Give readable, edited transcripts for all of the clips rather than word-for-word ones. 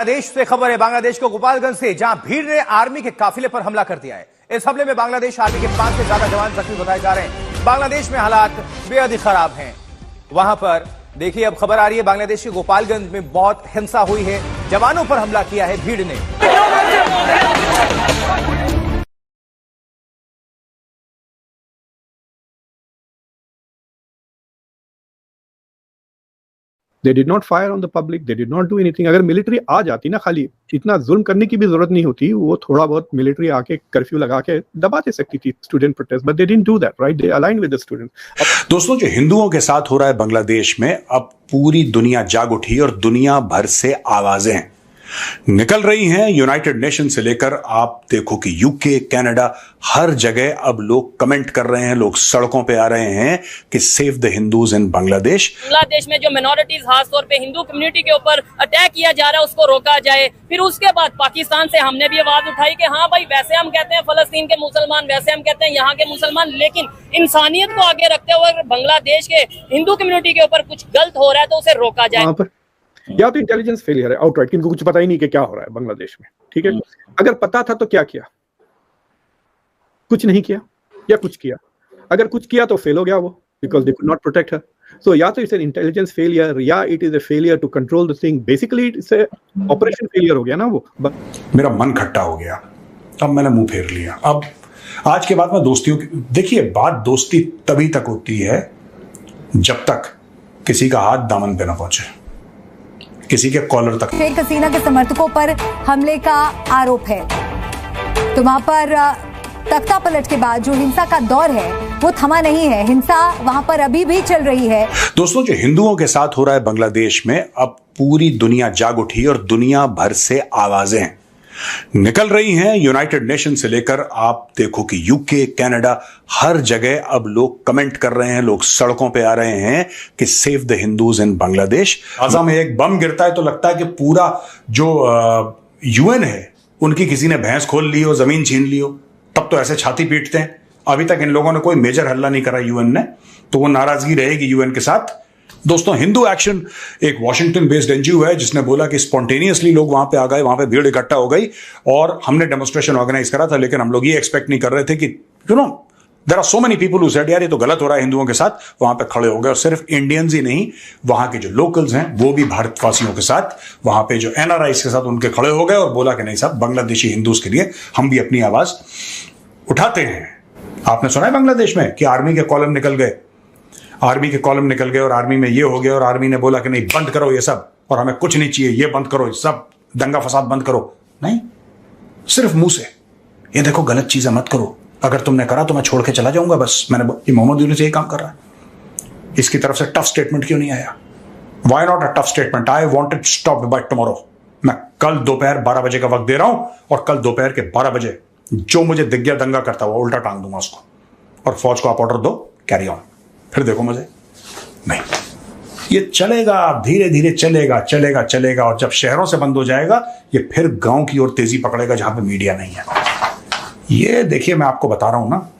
बांग्लादेश से खबर है, बांग्लादेश को गोपालगंज से, जहां भीड़ ने आर्मी के काफिले पर हमला कर दिया है। इस हमले में बांग्लादेश आर्मी के 5 से ज्यादा जवान जख्मी बताए जा रहे हैं। बांग्लादेश में हालात बेहद ही खराब हैं। वहां पर देखिए, अब खबर आ रही है बांग्लादेश के गोपालगंज में बहुत हिंसा हुई है, जवानों पर हमला किया है भीड़ ने। They did not fire on the public. They did not do anything. अगर मिलिट्री आ जाती ना, खाली इतना जुल्म करने की भी जरूरत नहीं होती, वो थोड़ा बहुत मिलिट्री आके कर्फ्यू लगा के दबा दे सकती थी student protest, but they didn't do that, right? They aligned with the students. दोस्तों, जो हिंदुओं के साथ हो रहा है बांग्लादेश में, अब पूरी दुनिया जाग उठी और दुनिया भर से आवाजें निकल रही हैं। यूनाइटेड नेशन से लेकर आप देखो कि यूके, कनाडा, हर जगह अब लोग कमेंट कर रहे हैं, लोग सड़कों पे आ रहे हैं कि सेव द हिंदूज इन बांग्लादेश। बांग्लादेश में जो मिनोरिटीज, खासतौर पे हिंदू कम्युनिटी के ऊपर अटैक किया जा रहा है, उसको रोका जाए। फिर उसके बाद पाकिस्तान से हमने भी आवाज उठाई कि हाँ भाई, वैसे हम कहते हैं फलस्तीन के मुसलमान, वैसे हम कहते हैं यहाँ के मुसलमान, लेकिन इंसानियत को आगे रखते हुए अगर बांग्लादेश के हिंदू कम्युनिटी के ऊपर कुछ गलत हो रहा है तो उसे रोका जाए। या तो इंटेलिजेंस फेलियर है आउटराइट, इनको कुछ पता ही नहीं कि क्या हो रहा है बांग्लादेश में, ठीक है? अगर पता था तो क्या किया? कुछ नहीं किया, या कुछ किया? अगर कुछ किया तो फेल हो गया वो, because they could not protect her. So या तो इट्स एन इंटेलिजेंस फेलियर, या it is a failure to control the thing. Basically it's a operation failure हो गया ना वो। मेरा मन खट्टा हो गया, अब मैंने मुंह फेर लिया। अब आज के बाद मैं दोस्तियों की, देखिए, बात दोस्ती तभी तक होती है जब तक किसी का हाथ दामन पे ना पहुंचे, किसी के कॉलर तक। शेख हसीना के समर्थकों पर हमले का आरोप है, तो वहां पर तख्ता पलट के बाद जो हिंसा का दौर है वो थमा नहीं है। हिंसा वहां पर अभी भी चल रही है। दोस्तों, जो हिंदुओं के साथ हो रहा है बांग्लादेश में, अब पूरी दुनिया जाग उठी और दुनिया भर से आवाजें निकल रही हैं। यूनाइटेड नेशन से लेकर आप देखो कि यूके, कनाडा, हर जगह अब लोग कमेंट कर रहे हैं, लोग सड़कों पे आ रहे हैं कि save the Hindus in Bangladesh. Gaza में एक बम गिरता है तो लगता है कि पूरा जो यूएन है उनकी किसी ने भैंस खोल ली हो, जमीन छीन ली हो, तब तो ऐसे छाती पीटते हैं। अभी तक इन लोगों ने कोई मेजर हल्ला नहीं करा यूएन ने, तो वो नाराजगी रहेगी यूएन के साथ। दोस्तों, हिंदू एक्शन एक वॉशिंगटन बेस्ड एनजीओ है जिसने बोला कि स्पॉन्टेनियसली लोग वहां पे आ गए, वहां पे भीड़ इकट्ठा हो गई और हमने डेमोन्स्ट्रेशन ऑर्गेनाइज करा था। लेकिन हम लोग ये एक्सपेक्ट नहीं कर रहे थे कि there are so many people who said यार ये तो गलत हो रहा है हिंदुओं के साथ, वहां पे खड़े हो गए। और सिर्फ इंडियंस ही नहीं, वहां के जो लोकल्स हैं वो भी भारतवासियों के साथ, वहां पे जो एनआरआईज के साथ उनके खड़े हो गए और बोला कि नहीं साहब, बांग्लादेशी हिंदूज के लिए हम भी अपनी आवाज उठाते हैं। आपने सुना है बांग्लादेश में कि आर्मी के कॉलम निकल गए, आर्मी के कॉलम निकल गए और आर्मी में ये हो गया और आर्मी ने बोला कि नहीं, बंद करो ये सब और हमें कुछ नहीं चाहिए, ये बंद करो, सब दंगा फसाद बंद करो। नहीं, सिर्फ मुंह से ये देखो गलत चीजें मत करो, अगर तुमने करा तो मैं छोड़ के चला जाऊंगा बस। मैंने ये मोहम्मद यूनुस यही काम कर रहा है, इसकी तरफ से टफ स्टेटमेंट क्यों नहीं आया? Why not a tough statement? I wanted stop by tomorrow. मैं कल दोपहर 12 बजे का वक्त दे रहा हूं और कल दोपहर के 12 बजे जो मुझे दिख गया दंगा करता हुआ, उल्टा टांग दूंगा उसको और फौज को आप ऑर्डर दो, कैरी ऑन। फिर देखो मजे। नहीं, ये चलेगा, धीरे धीरे चलेगा चलेगा चलेगा, और जब शहरों से बंद हो जाएगा ये फिर गांव की ओर तेजी पकड़ेगा जहां पे मीडिया नहीं है। ये देखिए, मैं आपको बता रहा हूं ना,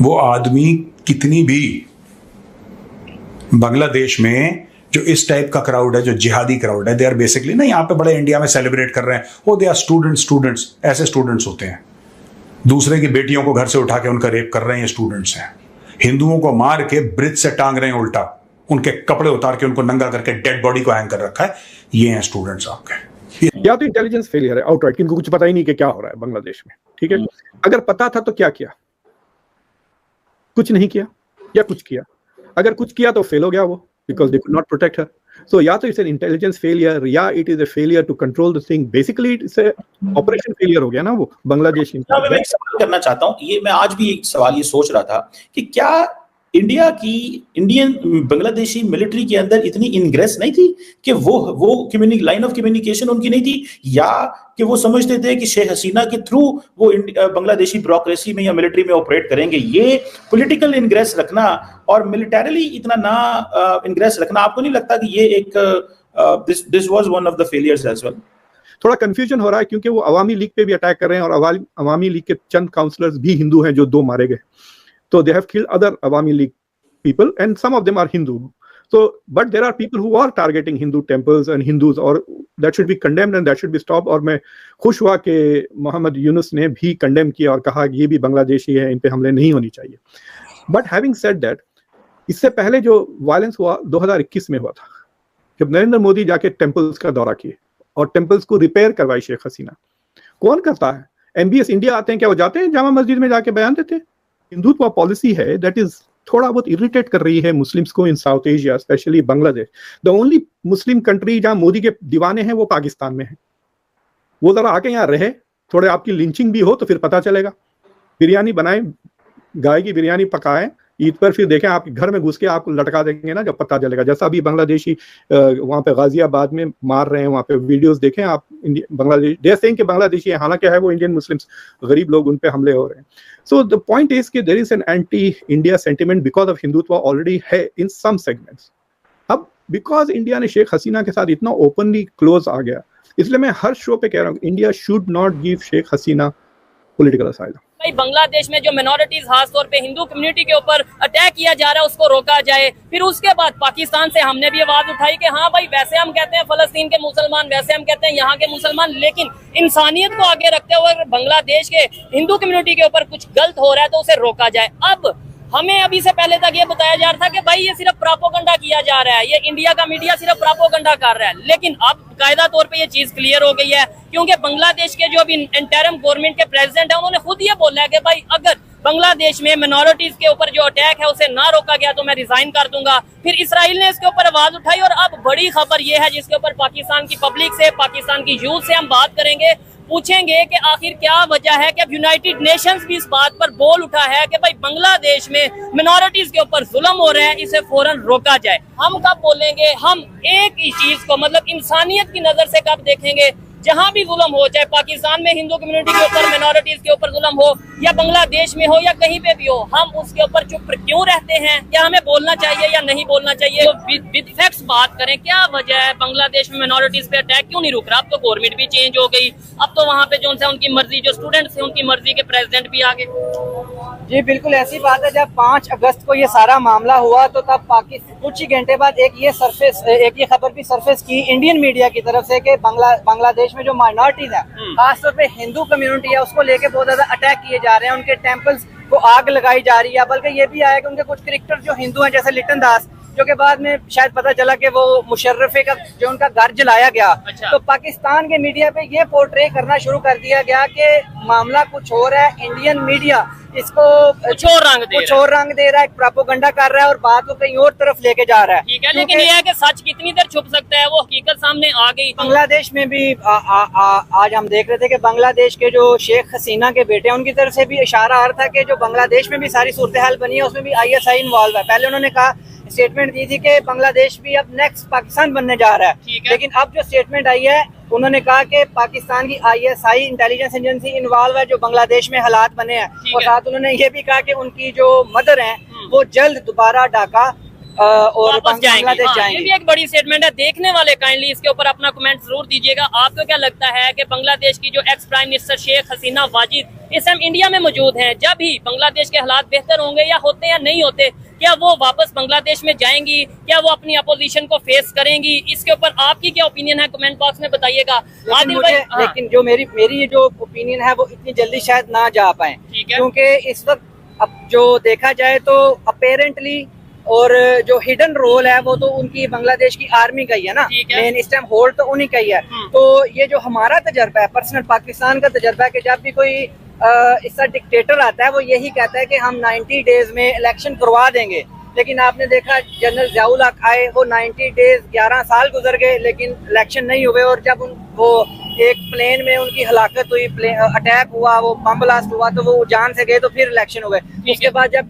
वो आदमी कितनी भी बांग्लादेश में जो इस टाइप का क्राउड है, जो जिहादी क्राउड है, दे आर बेसिकली ना, यहां पे बड़े इंडिया में सेलिब्रेट कर रहे हैं, वो दे आर स्टूडेंट्स। ऐसे स्टूडेंट्स होते हैं, दूसरे की बेटियों को घर से उठा के उनका रेप कर रहे हैं, ये स्टूडेंट्स हैं। हिंदुओं को मार के ब्रिज से टांग रहे हैं उल्टा, उनके कपड़े उतार के उनको नंगा करके डेड बॉडी को हैंग कर रखा है। ये हैं स्टूडेंट्स आपके। या तो इंटेलिजेंस फेलियर है आउटराइट, इनको कुछ पता ही नहीं कि क्या हो रहा है बांग्लादेश में, ठीक है? अगर पता था तो क्या किया? कुछ नहीं किया, या कुछ किया? अगर कुछ किया तो फेल हो गया वो, because they could not protect her. So या तो इट्स एन इंटेलिजेंस फेलियर, या it is a failure to control the thing. Basically it's a operation failure हो गया ना वो बांग्लादेश। मैं एक सवाल करना चाहता हूं, ये मैं आज भी एक सवाल ये सोच रहा था कि क्या इंडियन बांग्लादेशी मिलिट्री के अंदर इतनी इनग्रेस नहीं थी कि वो लाइन ऑफ कम्युनिकेशन उनकी नहीं थी, या कि वो समझते थे कि शेख हसीना के थ्रू वो बांग्लादेशी ब्यूरोक्रेसी में या मिलिट्री में ऑपरेट करेंगे। ये पॉलिटिकल इनग्रेस रखना और मिलिटरीली इतना ना इनग्रेस रखना, आपको नहीं लगता कि ये एक this was one of the failures as well? थोड़ा कंफ्यूजन हो रहा है क्योंकि वो अवामी लीग पे भी अटैक कर रहे हैं और अवामी लीग के चंद काउंसलर्स भी हिंदू हैं जो 2 मारे गए। So they have killed other Awami League people and some of them are Hindu. So, but there are people who are targeting Hindu temples and Hindus, और that should be condemned and that should be stopped. और मैं खुश हुआ कि मोहम्मद यूनुस ने भी condemn किया और कहा कि ये भी बांग्लादेशी है, इन पे हमले नहीं होनी चाहिए. But having said that, इससे पहले जो वायलेंस हुआ 2021 में हुआ था, जब नरेंद्र मोदी जाके टेम्पल्स का दौरा किए और टेम्पल्स को रिपेयर करवाई शेख हसीना. कौन करता है? MBS इंडिया आते हैं क्या? वो जाते हैं जामा मस्जिद में जाके बयान देते हैं? हिंदुत्व पॉलिसी है दैट इज थोड़ा बहुत इरिटेट कर रही है मुस्लिम्स को in South Asia, specially Bangladesh. The only Muslim country जहां मोदी के दीवाने हैं वो पाकिस्तान में है. वो जरा आके यहाँ रहे, थोड़े आपकी लिंचिंग भी हो तो फिर पता चलेगा. बिरयानी बनाए, गाय की बिरयानी पकाएं ईद पर, फिर देखें आपके घर में घुस के आपको लटका देंगे ना, जब पता चलेगा. जैसा अभी बांग्लादेशी वहां पे गाजियाबाद में मार रहे हैं, वहां पे वीडियोस देखें आप. बांग्लादेश दे सेइंग कि बांग्लादेशी है, हालांकि है वो इंडियन मुस्लिम्स, गरीब लोग, उन पे हमले हो रहे हैं. सो द पॉइंट इज कि there is an anti India sentiment because of Hindutva already है इन सम सेगमेंट्स. अब बिकॉज इंडिया ने शेख हसीना के साथ इतना ओपनली क्लोज आ गया, इसलिए मैं हर शो पे कह रहा हूँ India should not give Sheikh Hasina political asylum. भाई बांग्लादेश में जो मिनोरिटीज खासतौर पे हिंदू कम्युनिटी के ऊपर अटैक किया जा रहा है उसको रोका जाए. फिर उसके बाद पाकिस्तान से हमने भी आवाज उठाई कि हाँ भाई वैसे हम कहते हैं फलस्तीन के मुसलमान, वैसे हम कहते हैं यहाँ के मुसलमान, लेकिन इंसानियत को आगे रखते हुए अगर बांग्लादेश के हिंदू कम्युनिटी के ऊपर कुछ गलत हो रहा है तो उसे रोका जाए. अब हमें अभी से पहले तक ये बताया जा रहा था कि भाई ये सिर्फ प्रोपोगंडा किया जा रहा है, ये इंडिया का मीडिया सिर्फ प्रोपोगंडा कर रहा है. लेकिन अब कायदा तौर पे ये चीज क्लियर हो गई है, क्योंकि बांग्लादेश के जो अभी इंटरिम गवर्नमेंट के प्रेसिडेंट है उन्होंने खुद ये बोला है कि भाई अगर बांग्लादेश में मिनोरिटीज के ऊपर जो अटैक है उसे ना रोका गया तो मैं रिजाइन कर दूंगा. फिर इसराइल ने इसके ऊपर आवाज उठाई और अब बड़ी खबर ये है जिसके ऊपर पाकिस्तान की पब्लिक से, पाकिस्तान की यूथ से हम बात करेंगे, पूछेंगे कि आखिर क्या वजह है कि अब यूनाइटेड नेशंस भी इस बात पर बोल उठा है कि भाई बांग्लादेश में मिनोरिटीज के ऊपर जुल्म हो रहा है, इसे फौरन रोका जाए. हम कब बोलेंगे? हम एक ही चीज को मतलब इंसानियत की नजर से कब देखेंगे? जहां भी जुल्म हो, चाहे पाकिस्तान में हिंदू कम्युनिटी के ऊपर, मिनोरिटीज के ऊपर जुल्म हो, या बांग्लादेश में हो, या कहीं पे भी हो, हम उसके ऊपर चुप क्यों रहते हैं? क्या हमें बोलना चाहिए या नहीं बोलना चाहिए? तो विद फैक्ट्स बात करें, क्या वजह है बांग्लादेश में मिनोरिटीज पे अटैक क्यों नहीं रुक रहा? अब तो गवर्नमेंट भी चेंज हो गई, अब तो वहाँ पे जो उनकी मर्जी, जो स्टूडेंट्स थे उनकी मर्जी के प्रेसिडेंट भी आ गए. जी बिल्कुल ऐसी बात है. जब 5 अगस्त को ये सारा मामला हुआ तो तब पाकिस्तान कुछ ही घंटे बाद एक ये खबर भी सरफेस की इंडियन मीडिया की तरफ से कि बांग्लादेश में जो माइनॉरिटीज है, खासतौर पे हिंदू कम्युनिटी है, उसको लेके बहुत ज्यादा अटैक किए जा रहे हैं. उनके टेम्पल्स को आग लगाई जा रही है. बल्कि ये भी आया कि उनके कुछ क्रिकेटर जो हिंदू हैं, जैसे लिटन दास, जो के बाद में शायद पता चला कि वो मुशर्रफे का जो उनका घर जलाया गया. तो पाकिस्तान के मीडिया पे ये पोर्ट्रे करना शुरू कर दिया गया कि मामला कुछ और है, इंडियन मीडिया इसको कुछ और रंग दे रहा है, प्रोपेगेंडा कर रहा है और बात को कहीं और तरफ लेके जा रहा है. ठीक है, लेकिन ये है कि सच कितनी देर छुप सकता है, वो हकीकत सामने आ गई. बांग्लादेश में भी आज हम देख रहे थे कि बांग्लादेश के जो शेख हसीना के बेटे हैं उनकी तरफ से भी इशारा आ रहा था कि जो बांग्लादेश में भी सारी सूरत हाल बनी है उसमें भी ISI इन्वॉल्व है. पहले उन्होंने कहा, स्टेटमेंट दी थी कि बांग्लादेश भी अब नेक्स्ट पाकिस्तान बनने जा रहा है. लेकिन अब जो स्टेटमेंट आई है उन्होंने कहा कि पाकिस्तान की ISI इंटेलिजेंस एजेंसी इन्वॉल्व है जो बांग्लादेश में हालात बने हैं. और साथ उन्होंने ये भी कहा कि उनकी जो मदर हैं वो जल्द दोबारा ढाका और बांग्लादेश जाएंगे. ये भी एक बड़ी स्टेटमेंट है. देखने वाले काइंडली इसके ऊपर अपना कमेंट जरूर दीजिएगा. आपको क्या लगता है कि बांग्लादेश की जो ex prime minister Sheikh Hasina Wajid इस टाइम इंडिया में मौजूद हैं, जब भी बांग्लादेश के हालात बेहतर होंगे या होते या नहीं होते, क्या वो वापस बांग्लादेश में जाएंगी? क्या वो अपनी अपोजिशन को फेस करेंगी? इसके ऊपर आपकी क्या ओपिनियन है? कमेंट बॉक्स में बताइएगा. लेकिन जो मेरी जो ओपिनियन है वो इतनी जल्दी शायद ना जा पाए, क्योंकि इस वक्त अब जो देखा जाए तो अपेरेंटली और जो हिडन रोल है वो तो उनकी बांग्लादेश की आर्मी का ही है ना. मेन इस टाइम होल्ड तो उन्हीं का ही है. तो ये जो हमारा तजर्बा है, पर्सनल पाकिस्तान का तजर्बा है कि जब भी कोई इसका डिक्टेटर आता है वो यही कहता है कि हम 90 डेज में इलेक्शन करवा देंगे. लेकिन आपने देखा जनरल ज़ियाउल हक आए, वो 90 डेज 11 साल गुजर गए लेकिन इलेक्शन नहीं हुए. और जब वो एक प्लेन में उनकी हलाकत हुई, अटैक हुआ, वो बम ब्लास्ट हुआ तो वो जान से गए, तो फिर इलेक्शन हुए. उसके बाद जब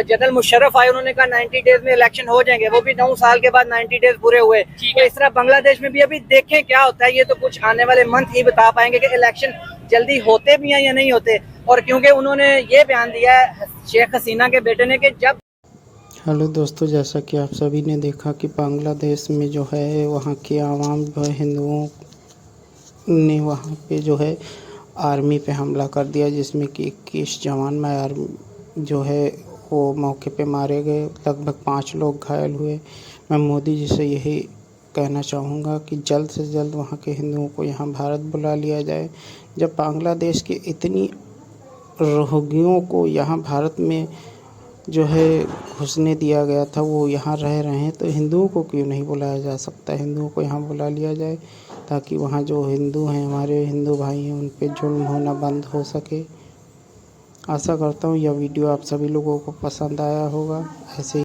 जनरल मुशर्रफ आए उन्होंने कहा 90 डेज में इलेक्शन हो जाएंगे, वो भी 9 साल के बाद 90 डेज पूरे हुए. तो इस तरह बांग्लादेश में भी अभी देखें क्या होता है. ये तो कुछ आने वाले मंथ ही बता पाएंगे कि इलेक्शन जल्दी होते भी हैं या नहीं होते. और क्योंकि उन्होंने ये बयान दिया है शेख हसीना के बेटे ने कि जब हेलो दोस्तों, जैसा कि आप सभी ने देखा कि बांग्लादेश में जो है वहाँ के आवाम हिंदुओं ने वहाँ पे जो है आर्मी पे हमला कर दिया, जिसमें कि 21 जवान जो है वो मौके पे मारे गए. लगभग 5 लोग घायल हुए. मैं मोदी जी से यही कहना चाहूँगा कि जल्द से जल्द वहाँ के हिंदुओं को यहाँ भारत बुला लिया जाए। जब बांग्लादेश के इतनी रोहिंग्याओं को यहाँ भारत में जो है घुसने दिया गया था, वो यहाँ रह रहे हैं, तो हिंदुओं को क्यों नहीं बुलाया जा सकता? हिंदुओं को यहाँ बुला लिया जाए ताकि वहाँ जो हिंदू हैं, हमारे हिंदू भाई हैं, उन पे जुल्म होना बंद हो सके। आशा करता हूँ यह वीडियो आप सभी लोगों को पसंद आया होगा। ऐसे